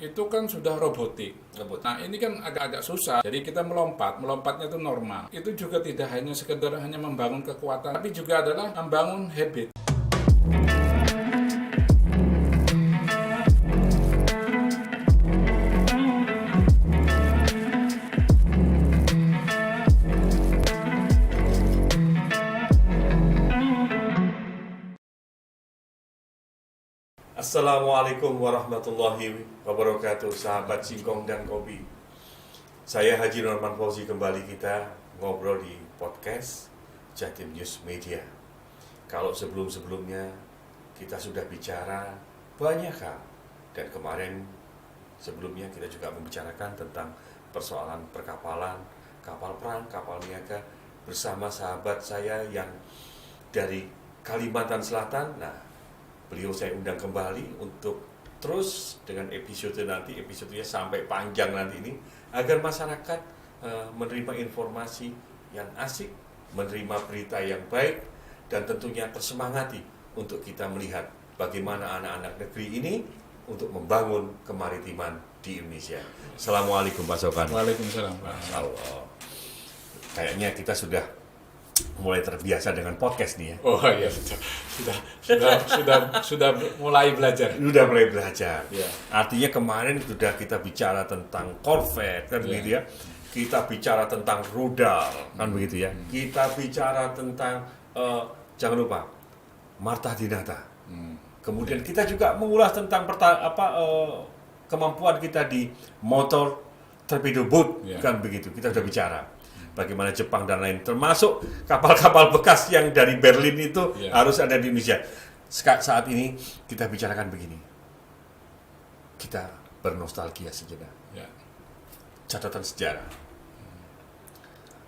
itu kan sudah robotik. Nah ini kan agak-agak susah. Jadi kita melompatnya itu normal. Itu juga tidak hanya sekedar hanya membangun kekuatan, tapi juga adalah membangun habit. Assalamualaikum warahmatullahi wabarakatuh, sahabat Singkong dan Kopi. Saya Haji Norman Fauzi, kembali kita ngobrol di podcast Jatim News Media. Kalau sebelum-sebelumnya kita sudah bicara banyak hal, dan kemarin sebelumnya kita juga membicarakan tentang persoalan perkapalan, kapal perang, kapal niaga bersama sahabat saya yang dari Kalimantan Selatan. Nah, beliau saya undang kembali untuk terus dengan episodenya sampai panjang nanti ini, agar masyarakat menerima informasi yang asik, menerima berita yang baik, dan tentunya tersemangati untuk kita melihat bagaimana anak-anak negeri ini untuk membangun kemaritiman di Indonesia. Assalamualaikum Pak Sokani. Waalaikumsalam Pak. Allah. Kayaknya kita sudah mulai terbiasa dengan podcast nih ya. Oh iya, sudah mulai belajar. Sudah mulai belajar. Ya. Artinya kemarin sudah kita bicara tentang Corvette kan begitu ya. Kita bicara tentang rudal kan begitu ya. Kita bicara tentang jangan lupa Marta Dinata. Kemudian kita juga mengulas tentang kemampuan kita di motor torpedo boat kan begitu. Kita sudah bicara bagaimana Jepang dan lain, termasuk kapal-kapal bekas yang dari Berlin itu harus ada di Indonesia. Saat ini kita bicarakan begini, kita bernostalgia sejenak, catatan sejarah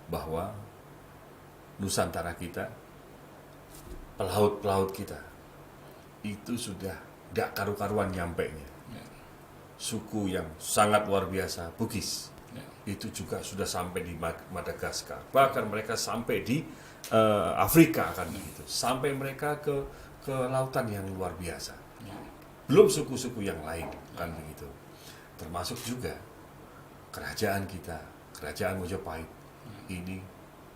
bahwa Nusantara kita, pelaut-pelaut kita itu sudah tidak karu-karuan nyampenya. Suku yang sangat luar biasa, Bugis, itu juga sudah sampai di Madagaskar, bahkan mereka sampai di Afrika kan begitu, sampai mereka ke lautan yang luar biasa. Belum suku-suku yang lain kan begitu, termasuk juga kerajaan kita, kerajaan Majapahit ini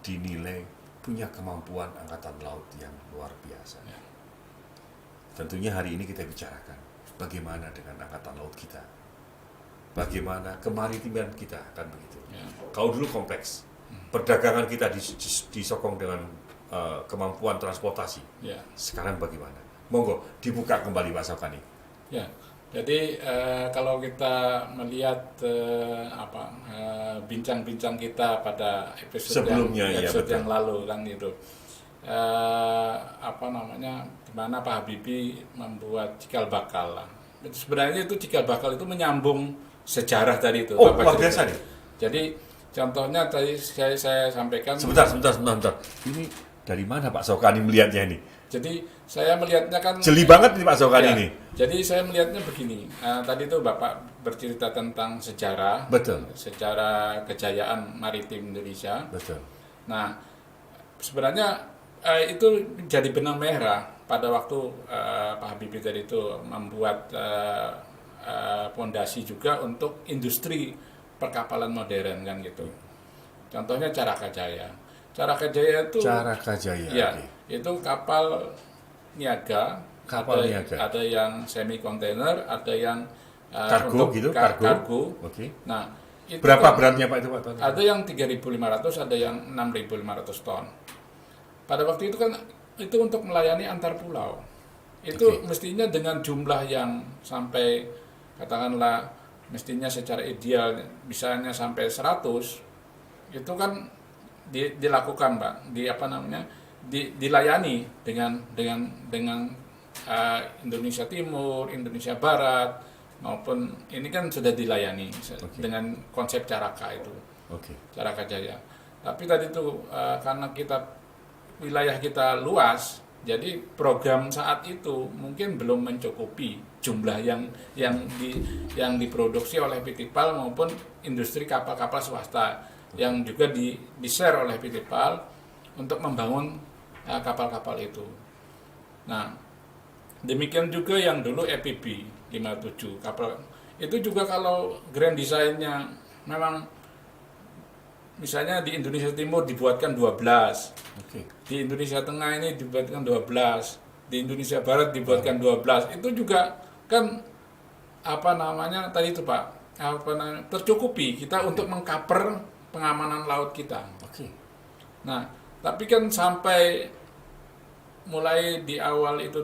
dinilai punya kemampuan angkatan laut yang luar biasa. Tentunya hari ini kita bicarakan bagaimana dengan angkatan laut kita, bagaimana kemaritiman kita kan begitu. Kalau dulu kompleks, perdagangan kita disokong dengan kemampuan transportasi. Sekarang bagaimana? Monggo dibuka kembali Pak Sokani. Ya, jadi kalau kita melihat bincang-bincang kita pada episode sebelumnya, yang lalu kan itu, di mana Pak Habibie membuat cikal bakal lah. Sebenarnya itu cikal bakal itu menyambung sejarah tadi itu. Oh, luar biasa nih. Jadi contohnya tadi saya sampaikan. Sebentar. Ini dari mana Pak Sokani melihatnya ini? Jadi saya melihatnya kan jeli banget nih Pak Sokani ini. Jadi saya melihatnya begini. Tadi itu Bapak bercerita tentang sejarah. Betul. Sejarah kejayaan maritim Indonesia. Betul. Nah, sebenarnya itu jadi benang merah pada waktu Pak Habibie tadi itu membuat fondasi juga untuk industri perkapalan modern kan gitu. Contohnya Caraka Jaya. Caraka Jaya itu itu kapal niaga. Ada yang semi kontainer, ada yang kargo gitu, kargo. Oke. Nah, itu berapa beratnya Pak itu Pak? Ada yang 3.500, ada yang 6.500 ton. Pada waktu itu kan itu untuk melayani antar pulau. Itu mestinya dengan jumlah yang sampai katakanlah mestinya secara ideal misalnya sampai 100, itu kan dilakukan Pak, dilayani dengan Indonesia Timur, Indonesia Barat maupun ini kan sudah dilayani dengan konsep Caraka itu. Caraka Jaya. Tapi tadi itu karena wilayah kita luas, jadi program saat itu mungkin belum mencukupi jumlah yang diproduksi oleh PT PAL maupun industri kapal-kapal swasta yang juga di-share oleh PT PAL untuk membangun kapal-kapal itu. Nah, demikian juga yang dulu EPB 57 kapal Itu juga kalau grand design-nya memang misalnya di Indonesia Timur dibuatkan 12, di Indonesia Tengah ini dibuatkan 12, di Indonesia Barat dibuatkan 12, itu juga kan apa namanya tadi itu Pak, apa namanya, tercukupi kita untuk mengcover pengamanan laut kita. Nah, tapi kan sampai mulai di awal itu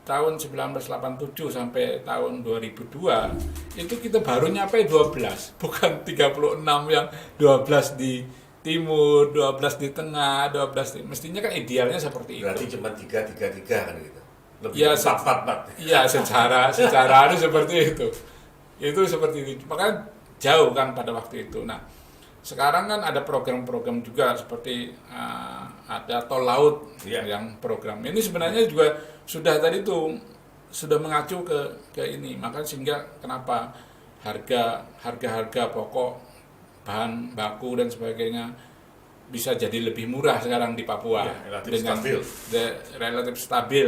tahun 1987 sampai tahun 2002 itu kita baru nyampe 12, bukan 36 yang 12 di timur, 12 di tengah, 12 di, mestinya kan idealnya seperti Berarti itu. cuma 3 kan gitu. Lebih Ya, 4. Iya, secara itu seperti itu. Itu seperti itu. Makanya jauh kan pada waktu itu. Nah, sekarang kan ada program-program juga seperti ada tol laut yang program. Ini sebenarnya juga sudah tadi tuh sudah mengacu ke ini. Maka sehingga kenapa harga pokok bahan baku dan sebagainya bisa jadi lebih murah sekarang di Papua relatif stabil.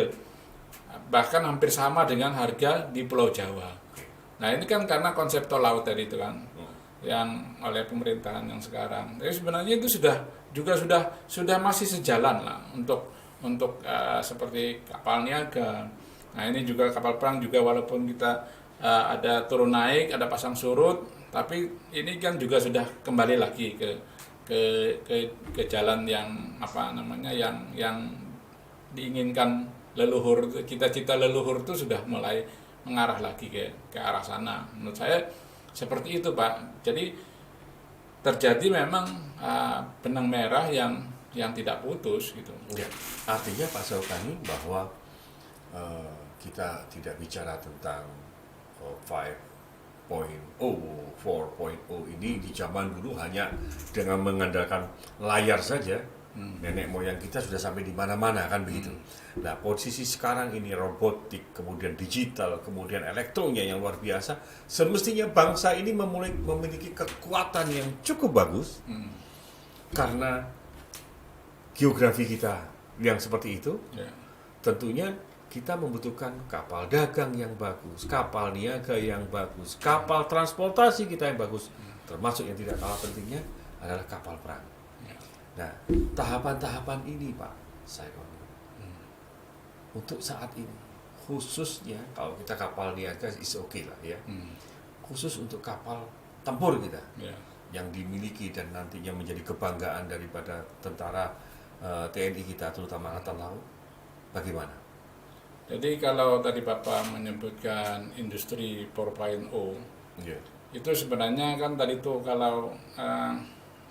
Bahkan hampir sama dengan harga di Pulau Jawa. Nah, ini kan karena konsep tol laut tadi itu kan. Yang oleh pemerintahan yang sekarang. Tapi sebenarnya itu sudah masih sejalan lah untuk seperti kapal niaga. Nah, ini juga kapal perang juga walaupun kita ada turun naik, ada pasang surut, tapi ini kan juga sudah kembali lagi ke jalan yang apa namanya yang diinginkan leluhur, cita-cita leluhur itu sudah mulai mengarah lagi ke arah sana. Menurut saya seperti itu Pak. Jadi terjadi memang benang merah yang tidak putus gitu. Ya, artinya Pak Saukani bahwa kita tidak bicara tentang 5.0, 4.0 ini di zaman dulu hanya dengan mengandalkan layar saja. Nenek moyang kita sudah sampai di mana-mana kan begitu. Nah, posisi sekarang ini robotik, kemudian digital, kemudian elektroniknya yang luar biasa. Semestinya bangsa ini memiliki kekuatan yang cukup bagus karena geografi kita yang seperti itu. Tentunya kita membutuhkan kapal dagang yang bagus, kapal niaga yang bagus, kapal transportasi kita yang bagus. Termasuk yang tidak kalah pentingnya adalah kapal perang. Nah, tahapan-tahapan ini Pak Saikoni, untuk saat ini, khususnya kalau kita kapal niaga is okay lah ya, khusus untuk kapal tempur kita, yang dimiliki dan nantinya menjadi kebanggaan daripada tentara TNI kita, terutama Angkatan Laut, bagaimana? Jadi kalau tadi Bapak menyebutkan industri 4.0, itu sebenarnya kan tadi tuh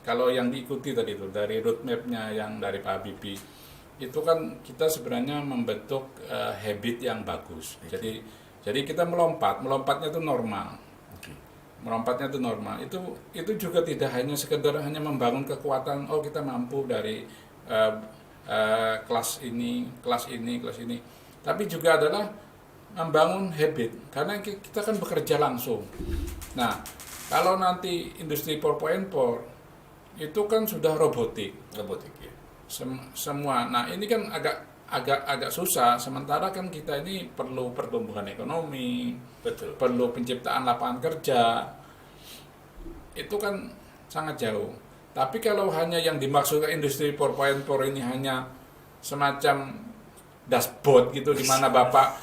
kalau yang diikuti tadi itu dari roadmap-nya yang dari Pak Habibie, itu kan kita sebenarnya membentuk habit yang bagus. Jadi kita melompatnya itu normal. Melompatnya itu normal. Itu juga tidak hanya sekedar hanya membangun kekuatan. Oh, kita mampu dari kelas ini. Tapi juga adalah membangun habit. Karena kita kan bekerja langsung. Nah, kalau nanti industri 4.0 itu kan sudah robotik ya. Semua. Nah, ini kan agak susah. Sementara kan kita ini perlu pertumbuhan ekonomi, perlu penciptaan lapangan kerja. Itu kan sangat jauh. Tapi kalau hanya yang dimaksudkan industri 4.0 ini hanya semacam dashboard gitu, di mana Bapak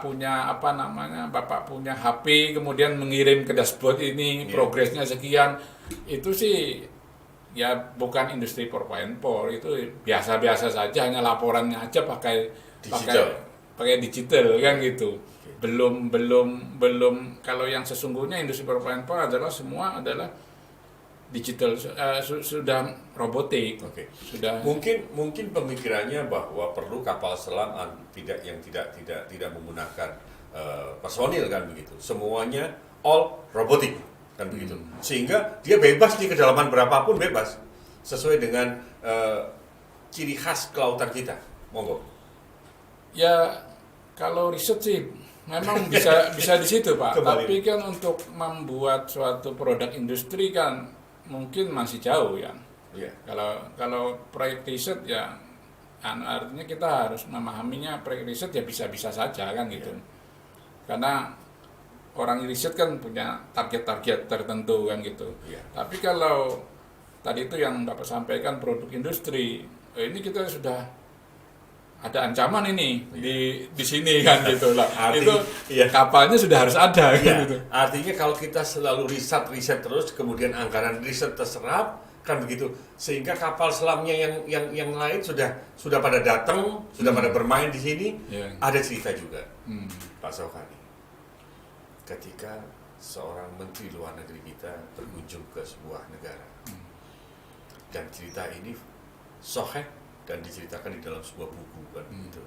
punya Bapak punya HP, kemudian mengirim ke dashboard ini progresnya sekian. Itu sih ya bukan industri 4.0, itu biasa-biasa saja, hanya laporannya aja pakai digital kan gitu. Belum kalau yang sesungguhnya industri 4.0 adalah semua adalah digital, sudah robotik. Sudah mungkin pemikirannya bahwa perlu kapal selam tidak menggunakan personil kan begitu. Semuanya all robotik kan begitu. Sehingga dia bebas di kedalaman berapapun bebas sesuai dengan ciri khas kelautan kita. Monggo. Ya, kalau riset sih memang bisa di situ Pak. Tapi kan untuk membuat suatu produk industri kan mungkin masih jauh ya. Kalau proyek riset ya artinya kita harus memahaminya, proyek riset ya bisa-bisa saja kan gitu. Karena orang riset kan punya target-target tertentu kan gitu. Iya. Tapi kalau tadi itu yang Bapak sampaikan produk industri, ini kita sudah ada ancaman ini di sini kan gitu lah. Itu kapalnya sudah harus ada kan gitu. Artinya kalau kita selalu riset terus, kemudian anggaran riset terserap kan begitu, sehingga kapal selamnya yang lain sudah pada datang, sudah pada bermain di sini. Ada cerita juga, Pak Saukani, ketika seorang menteri luar negeri kita berkunjung ke sebuah negara, dan cerita ini sahih dan diceritakan di dalam sebuah buku kan gitu.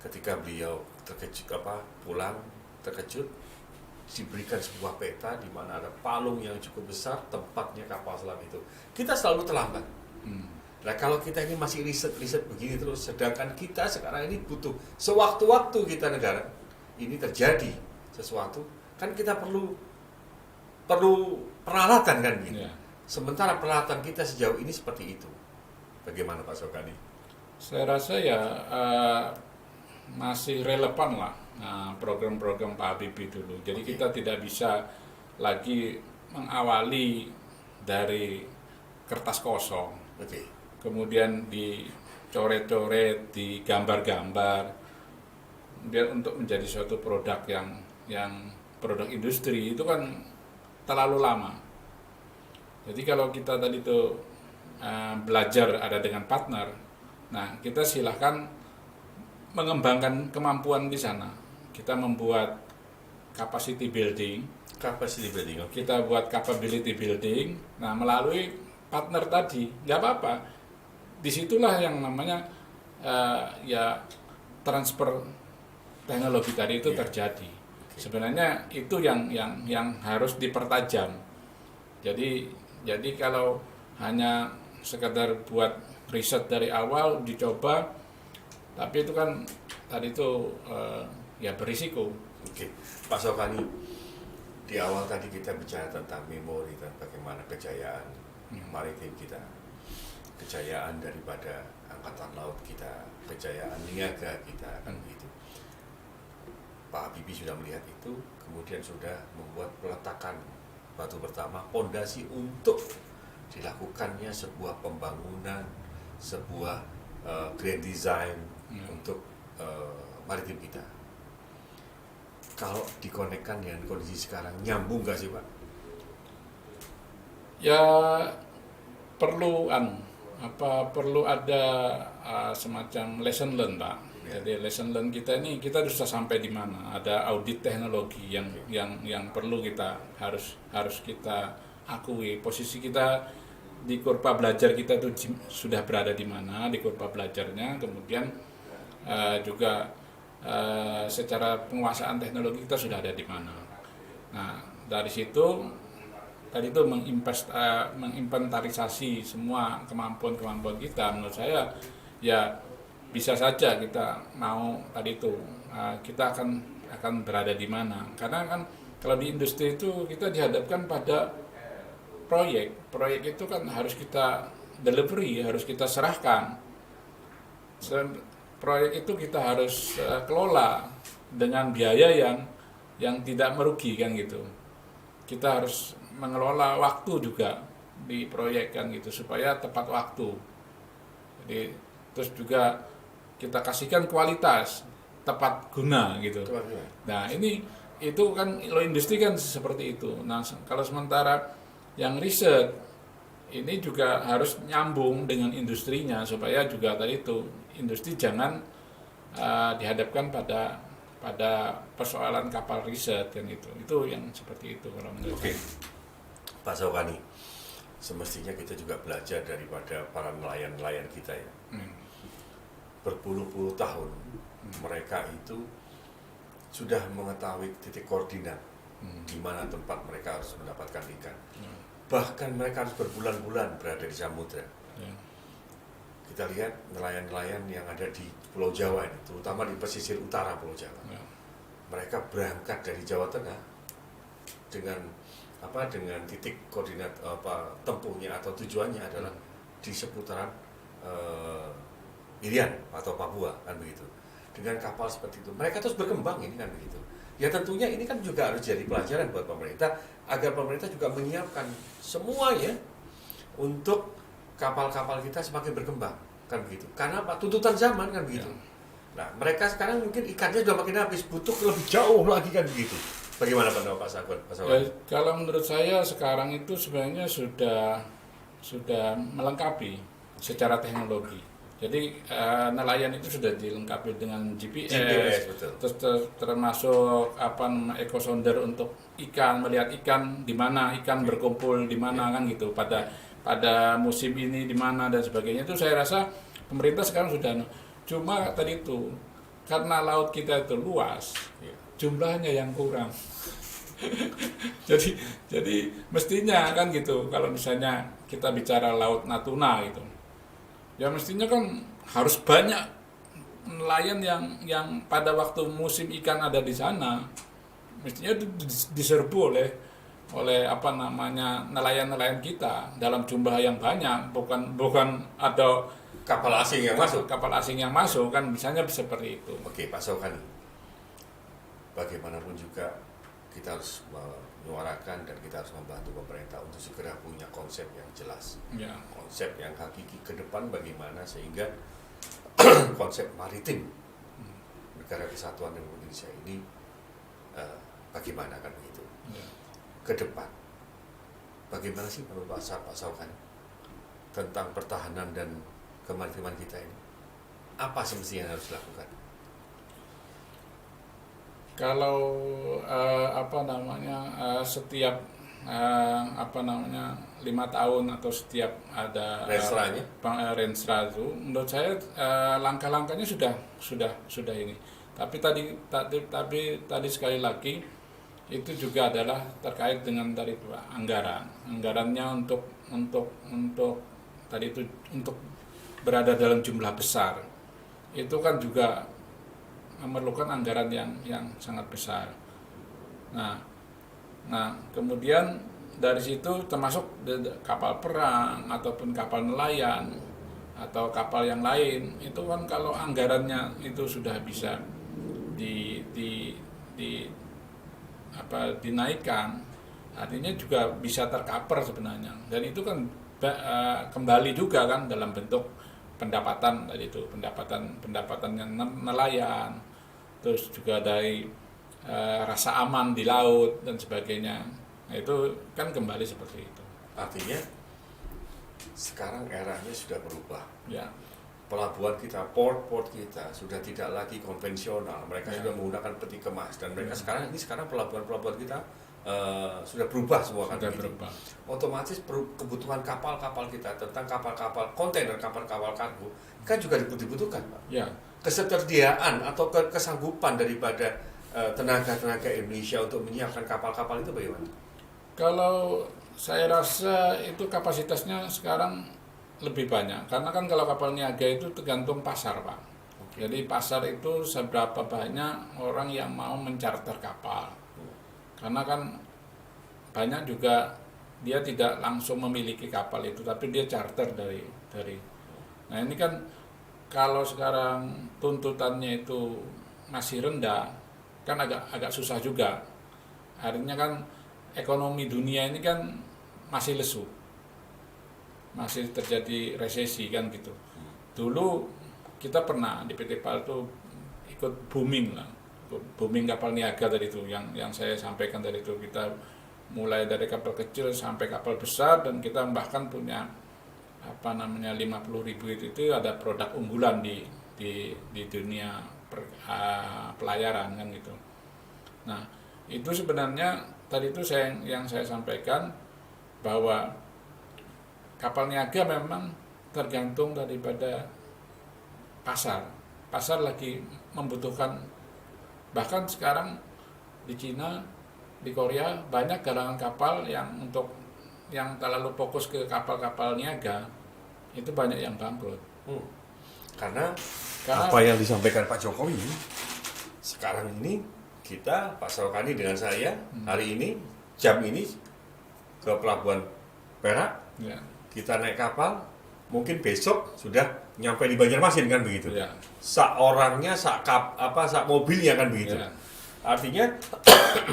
Ketika beliau pulang terkejut, diberikan sebuah peta di mana ada palung yang cukup besar tempatnya kapal selam itu. Kita selalu terlambat. Nah kalau kita ini masih riset begini terus, sedangkan kita sekarang ini butuh sewaktu-waktu kita negara ini terjadi sesuatu, kan kita perlu peralatan kan gitu. Sementara peralatan kita sejauh ini seperti itu. Bagaimana Pak Saukani? Saya rasa ya masih relevan lah program-program Pak Habibie dulu. Jadi kita tidak bisa lagi mengawali dari kertas kosong. Kemudian dicoret-coret, digambar-gambar, biar untuk menjadi suatu produk yang produk industri itu kan terlalu lama. Jadi kalau kita tadi itu belajar ada dengan partner, nah kita silahkan mengembangkan kemampuan di sana. Kita membuat capacity building, kita buat capability building. Nah melalui partner tadi, nggak apa-apa. Disitulah yang namanya ya transfer teknologi tadi itu terjadi. Sebenarnya itu yang harus dipertajam. Jadi kalau hanya sekedar buat riset dari awal dicoba, tapi itu kan tadi itu ya berisiko. Pak Saukani, di awal tadi kita bicara tentang memori dan bagaimana kejayaan maritim kita, kejayaan daripada angkatan laut kita, kejayaan niaga kita kan begitu. Pak Habibie sudah melihat itu, kemudian sudah membuat peletakan batu pertama, pondasi untuk dilakukannya sebuah pembangunan, sebuah grand design untuk maritim kita. Kalau dikonekkan dengan kondisi sekarang, nyambung nggak sih Pak? Ya perlu ada semacam lesson learn Pak. Jadi lesson learn kita ini kita sudah sampai di mana? Ada audit teknologi yang perlu kita harus kita akui. Posisi kita di kurva belajar kita itu sudah berada di mana di kurva belajarnya. Kemudian juga secara penguasaan teknologi kita sudah ada di mana. Nah dari situ tadi itu menginventarisasi semua kemampuan kita. Menurut saya ya bisa saja kita mau tadi itu kita akan berada di mana, karena kan kalau di industri itu kita dihadapkan pada proyek itu kan harus kita delivery, harus kita serahkan. Proyek itu kita harus kelola dengan biaya yang tidak merugikan gitu. Kita harus mengelola waktu juga di proyek kan gitu supaya tepat waktu. Jadi terus juga kita kasihkan kualitas tepat guna gitu. Nah itu kan lo industri kan seperti itu. Nah kalau sementara yang riset ini juga harus nyambung dengan industrinya supaya juga tadi itu industri jangan dihadapkan pada persoalan kapal riset kan itu yang seperti itu kalau menurut saya. Pak Saukani, semestinya kita juga belajar daripada para nelayan-nelayan kita ya. Berpuluh-puluh tahun mereka itu sudah mengetahui titik koordinat di mana tempat mereka harus mendapatkan ikan. Bahkan mereka harus berbulan-bulan berada di samudra. Kita lihat nelayan-nelayan yang ada di Pulau Jawa ini, terutama di pesisir utara Pulau Jawa. Mereka berangkat dari Jawa Tengah dengan titik koordinat tempuhnya atau tujuannya adalah di seputaran Irian atau Papua kan begitu. Dengan kapal seperti itu mereka terus berkembang ini kan begitu. Ya tentunya ini kan juga harus jadi pelajaran buat pemerintah agar pemerintah juga menyiapkan semuanya untuk kapal-kapal kita semakin berkembang, kan begitu. Karena apa? Tuntutan zaman kan begitu. Nah, mereka sekarang mungkin ikannya sudah makin habis, butuh lebih jauh lagi kan begitu. Bagaimana pendapat Pak Sagun? Kalau menurut saya sekarang itu sebenarnya sudah melengkapi secara teknologi. Jadi nelayan itu sudah dilengkapi dengan GPS, betul. terus termasuk eco sounder untuk ikan, melihat ikan di mana ikan berkumpul di mana kan gitu pada musim ini di mana dan sebagainya. Itu saya rasa pemerintah sekarang sudah. Cuma tadi itu karena laut kita itu luas, jumlahnya yang kurang. jadi mestinya kan gitu, kalau misalnya kita bicara laut Natuna gitu, ya mestinya kan harus banyak nelayan yang pada waktu musim ikan ada di sana, mestinya diserbu oleh nelayan-nelayan kita dalam jumlah yang banyak, bukan ada kapal asing yang masuk kan, misalnya seperti itu. Oke, Pak Saukani, bagaimanapun juga kita harus menyuarakan dan kita harus membantu pemerintah untuk segera punya konsep yang jelas, konsep yang hakiki ke depan, bagaimana sehingga konsep maritim negara kesatuan Republik Indonesia ini bagaimana kan begitu ke depan. Bagaimana sih menurut Pak Saukani tentang pertahanan dan kemaritiman kita ini? Apa semestinya yang harus dilakukan? Kalau setiap 5 tahun atau setiap ada renstra itu, menurut saya langkah-langkahnya sudah ini. Tapi tadi sekali lagi itu juga adalah terkait dengan tadi itu anggarannya untuk tadi itu untuk berada dalam jumlah besar itu kan juga memerlukan anggaran yang sangat besar. Nah, kemudian dari situ termasuk kapal perang ataupun kapal nelayan atau kapal yang lain itu kan kalau anggarannya itu sudah bisa dinaikkan, artinya juga bisa tercover sebenarnya, dan itu kan kembali juga kan dalam bentuk pendapatan tadi itu, pendapatan yang nelayan, terus juga dari rasa aman di laut dan sebagainya. Nah, itu kan kembali seperti itu. Artinya sekarang eranya sudah berubah. Ya. Pelabuhan kita, port kita sudah tidak lagi konvensional. Mereka sudah menggunakan peti kemas, dan mereka sekarang pelabuhan kita sudah berubah semua kan. Berubah. Otomatis kebutuhan kapal-kapal kita tentang kapal-kapal kontainer, kapal-kapal kargo kan juga dibutuhkan, Pak. Ya. Ketersediaan atau kesanggupan daripada tenaga-tenaga Indonesia untuk menyiapkan kapal-kapal itu bagaimana? Kalau saya rasa itu kapasitasnya sekarang lebih banyak, karena kan kalau kapal niaga itu tergantung pasar, Pak. Jadi pasar itu seberapa banyak orang yang mau mencarter kapal. Karena kan banyak juga dia tidak langsung memiliki kapal itu, tapi dia charter dari. Nah, ini kan kalau sekarang tuntutannya itu masih rendah, kan agak susah juga. Artinya kan ekonomi dunia ini kan masih lesu, masih terjadi resesi kan gitu. Dulu kita pernah di PT PAL itu ikut booming kapal niaga tadi itu, yang saya sampaikan tadi itu, kita mulai dari kapal kecil sampai kapal besar, dan kita bahkan punya 50.000 itu ada produk unggulan di dunia pelayaran kan gitu. Nah, itu sebenarnya tadi itu yang saya sampaikan bahwa kapal niaga memang tergantung daripada pasar lagi membutuhkan. Bahkan sekarang di Cina, di Korea banyak galangan kapal yang terlalu fokus ke kapal-kapal niaga, itu banyak yang bangkrut. Karena apa yang disampaikan Pak Jokowi sekarang ini, kita Pak Saukani dengan saya hari ini jam ini ke Pelabuhan Perak, kita naik kapal, mungkin besok sudah nyampe di Banjarmasin kan begitu. Sak orangnya, sak mobilnya kan begitu. Artinya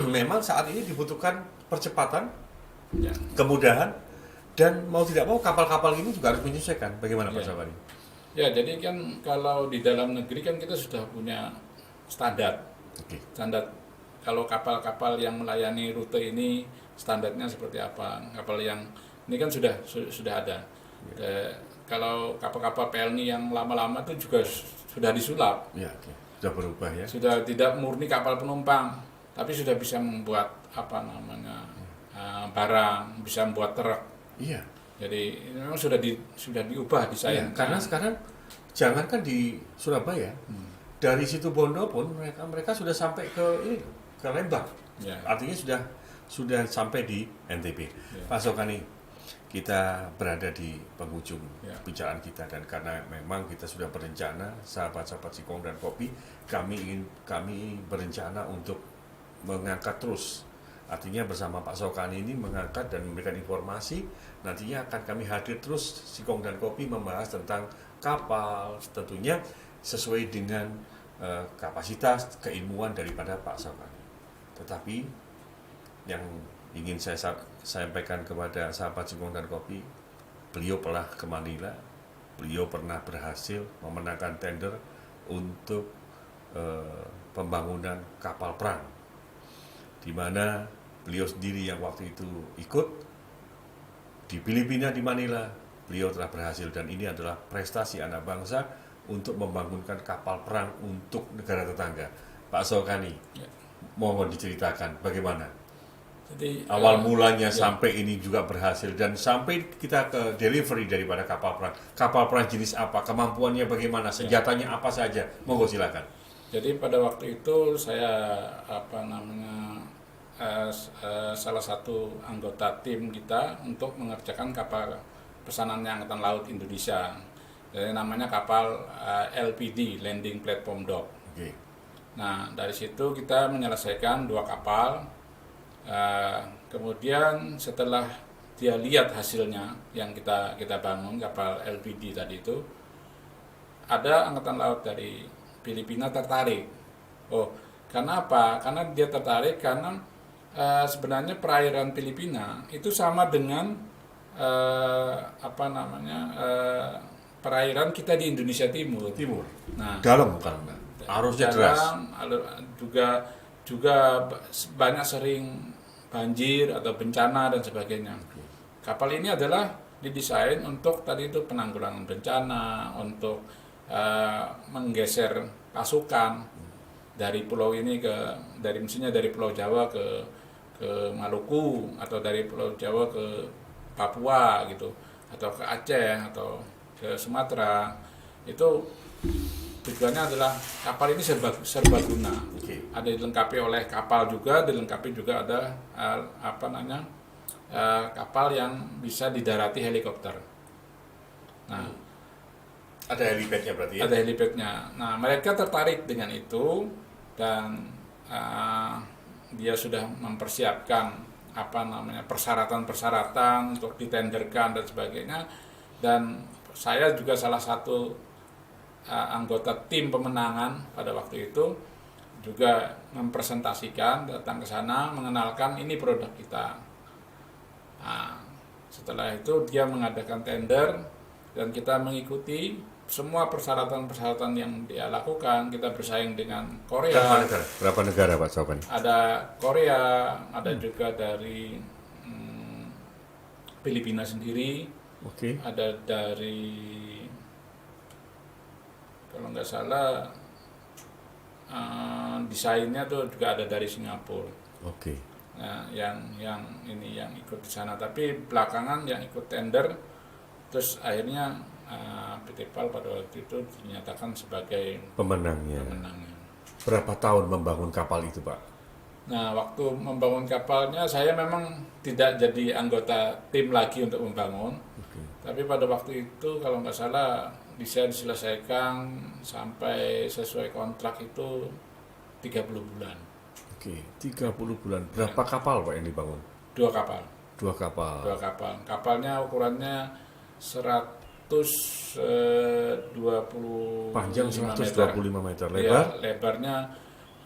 memang saat ini dibutuhkan percepatan, Ya. kemudahan, dan mau tidak mau kapal-kapal ini juga harus menyesuaikan. Bagaimana Pak Ya. Safari? Ya, jadi kan kalau di dalam negeri kan kita sudah punya standar. Oke. Standar kalau kapal-kapal yang melayani rute ini standarnya seperti apa? Kapal yang ini kan sudah ada. Kalau kapal-kapal PLNI yang lama-lama itu juga sudah disulap. Ya, oke. Sudah berubah ya. Sudah tidak murni kapal penumpang, tapi sudah bisa membuat barang, bisa membuat truk. Iya. Jadi ini memang sudah diubah desain. Karena sekarang jangankan di Surabaya, dari situ Bondo pun mereka sudah sampai ke Lembang. Ya. Artinya sudah sampai di NTB. Ya. Pak Sokani, kita berada di penghujung Ya. pembicaraan kita, dan karena memang kita sudah berencana, sahabat-sahabat Singkong dan Kopi, kami berencana untuk mengangkat terus. Artinya bersama Pak Sokani ini mengangkat dan memberikan informasi. Nantinya akan kami hadir terus Singkong dan Kopi membahas tentang kapal, tentunya sesuai dengan kapasitas keilmuan daripada Pak Sokani. Tetapi yang ingin saya sampaikan kepada sahabat Singkong dan Kopi, beliau pernah ke Manila, beliau pernah berhasil memenangkan tender untuk pembangunan kapal perang, di mana beliau sendiri yang waktu itu ikut di Filipina, di Manila, beliau telah berhasil, dan ini adalah prestasi anak bangsa untuk membangunkan kapal perang untuk negara tetangga. Pak Sokani, Ya. mohon diceritakan bagaimana Jadi awal mulanya ya. sampai ini juga berhasil, dan sampai kita ke delivery daripada kapal perang. Kapal perang jenis apa, kemampuannya bagaimana, senjatanya apa saja, monggo silakan. Jadi pada waktu itu saya salah satu anggota tim kita untuk mengerjakan kapal pesanannya Angkatan Laut Indonesia. Jadi namanya kapal LPD, Landing Platform Dock. Oke. Nah, dari situ kita menyelesaikan 2 kapal. Kemudian setelah dia lihat hasilnya yang kita bangun, kapal LPD tadi itu, ada Angkatan Laut dari Filipina tertarik. Oh, karena apa? Karena dia tertarik karena sebenarnya perairan Filipina itu sama dengan perairan kita di Indonesia Timur. Nah, Dalam bukan, arusnya deras. juga banyak sering banjir atau bencana dan sebagainya. Kapal ini adalah didesain untuk tadi itu penanggulangan bencana, untuk menggeser pasukan dari pulau ini dari Pulau Jawa ke Maluku, atau dari Pulau Jawa ke Papua gitu, atau ke Aceh atau ke Sumatera. Itu tujuannya adalah kapal ini serba guna. Ada dilengkapi oleh kapal juga, dilengkapi juga ada kapal yang bisa didarati helikopter. Nah, ada helipadnya berarti ya? ada helipadnya. Nah, mereka tertarik dengan itu, dan dia sudah mempersiapkan persyaratan-persyaratan untuk ditenderkan dan sebagainya. Dan saya juga salah satu anggota tim pemenangan pada waktu itu, juga mempresentasikan, datang ke sana, mengenalkan ini produk kita. Nah, setelah itu dia mengadakan tender, dan kita mengikuti semua persyaratan-persyaratan yang dia lakukan. Kita bersaing dengan Korea. Berapa negara Pak Sokani? Ada Korea, ada juga dari Filipina sendiri, ada dari, kalau nggak salah desainnya tuh juga ada dari Singapura. Nah, yang ikut di sana, tapi belakangan yang ikut tender, terus akhirnya PT PAL pada waktu itu dinyatakan sebagai pemenangnya. Berapa tahun membangun kapal itu, Pak? Nah, waktu membangun kapalnya saya memang tidak jadi anggota tim lagi untuk membangun. Tapi pada waktu itu kalau nggak salah bisa diselesaikan sampai sesuai kontrak itu 30 bulan. 30 bulan. Berapa kapal Pak yang dibangun? 2 kapal. 2 kapal. 2 kapal. Kapalnya ukurannya 125 panjang 125 meter, lebar? Ya, lebarnya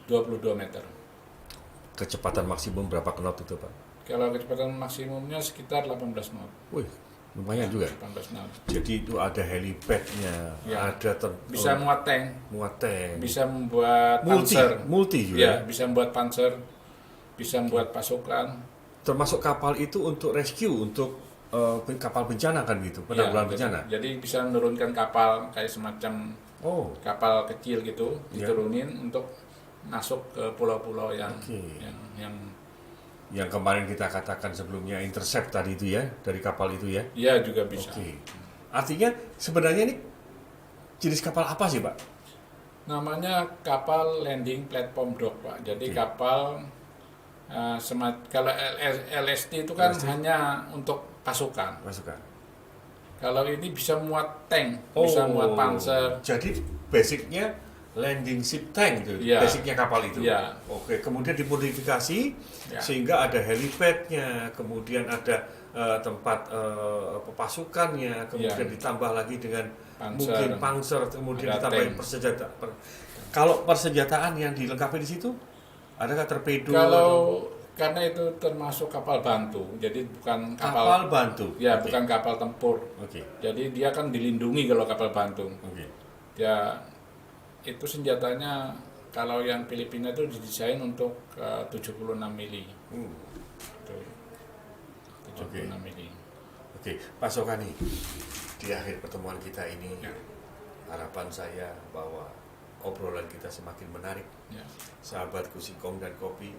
22 meter. kecepatan maksimum berapa knot itu Pak? Kalau kecepatan maksimumnya sekitar 18 knot. Wih, lumayan juga. 18 knot. Jadi itu ada helipad-nya, Ya. bisa Muat tank, bisa membuat panzer. multi juga. Ya, bisa membuat panzer, bisa membuat pasukan. Termasuk kapal itu untuk rescue, untuk kapal bencana kan gitu, penanggulangan bencana. Jadi bisa menurunkan kapal kayak semacam kapal kecil gitu, diturunin untuk masuk ke pulau-pulau yang kemarin kita katakan sebelumnya intercept tadi itu ya, dari kapal itu ya. Iya, juga bisa. Artinya sebenarnya ini jenis kapal apa sih Pak? Namanya kapal landing platform dock Pak. Jadi kapal kalau LST itu kan hanya untuk pasukan. Kalau ini bisa muat tank, bisa muat panzer. Jadi basicnya landing ship tank itu, basicnya kapal itu. Ya. Oke, kemudian dimodifikasi sehingga ada helipad-nya, kemudian ada tempat pasukannya, kemudian ditambah lagi dengan mungkin panzer, kemudian ditambah persenjataan. Kalau persenjataan yang dilengkapi di situ, adakah torpedo? Karena itu termasuk kapal bantu, jadi bukan kapal bantu. Ya, bukan kapal tempur. Jadi dia kan dilindungi kalau kapal bantu. Ya, itu senjatanya kalau yang Filipina itu didesain untuk 76 mili. 76 mili. Oke, Pak Sokani, di akhir pertemuan kita ini harapan saya bahwa obrolan kita semakin menarik. Sahabatku Singkong dan Kopi,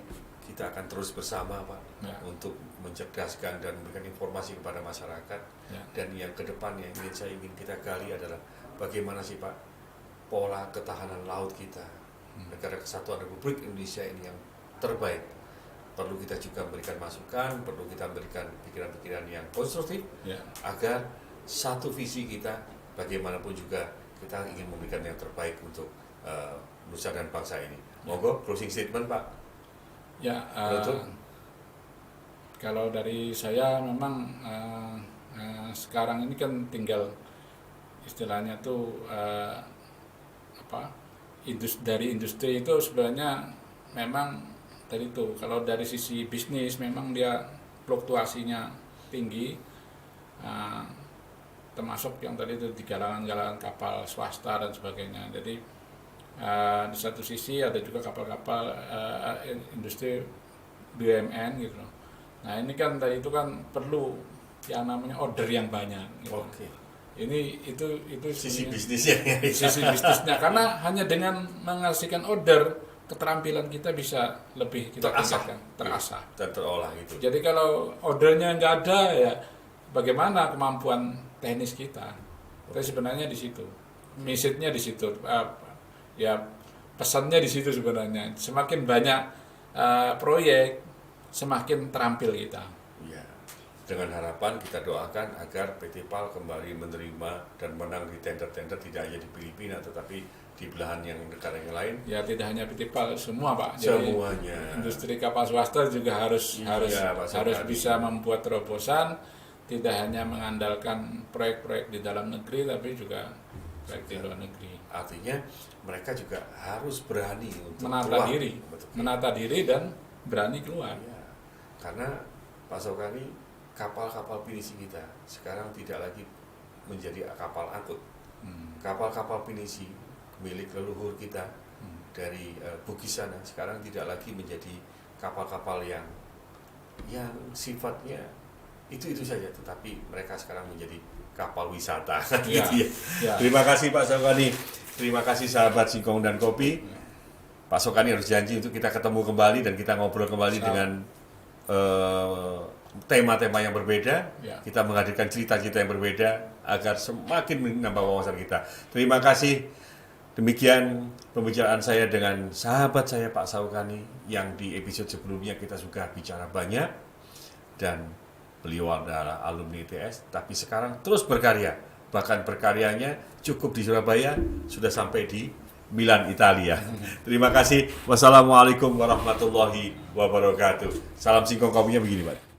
kita akan terus bersama Pak untuk mencerdaskan dan memberikan informasi kepada masyarakat. Dan yang kedepan yang saya ingin kita gali adalah bagaimana sih Pak pola ketahanan laut kita, negara kesatuan Republik Indonesia ini yang terbaik. Perlu kita juga memberikan masukan, perlu kita memberikan pikiran-pikiran yang konstruktif agar satu visi kita bagaimanapun juga kita ingin memberikan yang terbaik untuk nusa dan bangsa ini. Monggo closing statement Pak. Ya, kalau dari saya memang sekarang ini kan tinggal istilahnya tuh dari industri itu sebenarnya memang tadi itu kalau dari sisi bisnis memang dia fluktuasinya tinggi, termasuk yang tadi itu di galangan-galangan kapal swasta dan sebagainya. Jadi di satu sisi ada juga kapal-kapal industri BUMN gitu. Nah ini kan tadi itu kan perlu yang namanya order yang banyak. Gitu. Ini itu sisi bisnisnya. Sisi bisnisnya karena hanya dengan mengasihkan order keterampilan kita bisa lebih kita tingkatkan, terasah dan terolah itu. Jadi kalau ordernya nggak ada ya bagaimana kemampuan teknis kita? Tapi sebenarnya di situ, message-nya di situ, ya pesannya di situ sebenarnya. Semakin banyak proyek, semakin terampil kita. Dengan harapan kita doakan agar PT PAL kembali menerima dan menang di tender-tender tidak hanya di Filipina tetapi di belahan yang negara yang lain. Ya tidak hanya PT PAL, semua Pak. Semuanya. Jadi, industri kapal swasta juga harus bisa membuat terobosan, tidak hanya mengandalkan proyek-proyek di dalam negeri tapi juga proyek di luar negeri. Artinya mereka juga harus berani untuk menata diri dan berani keluar. Karena Pak Sokani, kapal-kapal pinisi kita sekarang tidak lagi menjadi kapal angkut. Kapal-kapal pinisi milik leluhur kita dari Bugis sana sekarang tidak lagi menjadi kapal-kapal yang sifatnya itu saja, tetapi mereka sekarang menjadi kapal wisata. Terima kasih Pak Sokani, terima kasih sahabat Singkong dan Kopi. Pak Sokani harus janji untuk kita ketemu kembali dan kita ngobrol kembali dengan tema-tema yang berbeda, kita menghadirkan cerita-cerita yang berbeda agar semakin menambah wawasan kita. Terima kasih. Demikian pembicaraan saya dengan sahabat saya Pak Sokani yang di episode sebelumnya kita sudah bicara banyak dan beliau adalah alumni ITS tapi sekarang terus berkarya. Bahkan berkaryanya cukup di Surabaya sudah sampai di Milan, Italia. Terima kasih. Wassalamualaikum warahmatullahi wabarakatuh. Salam Singkong Kopinya begini Pak.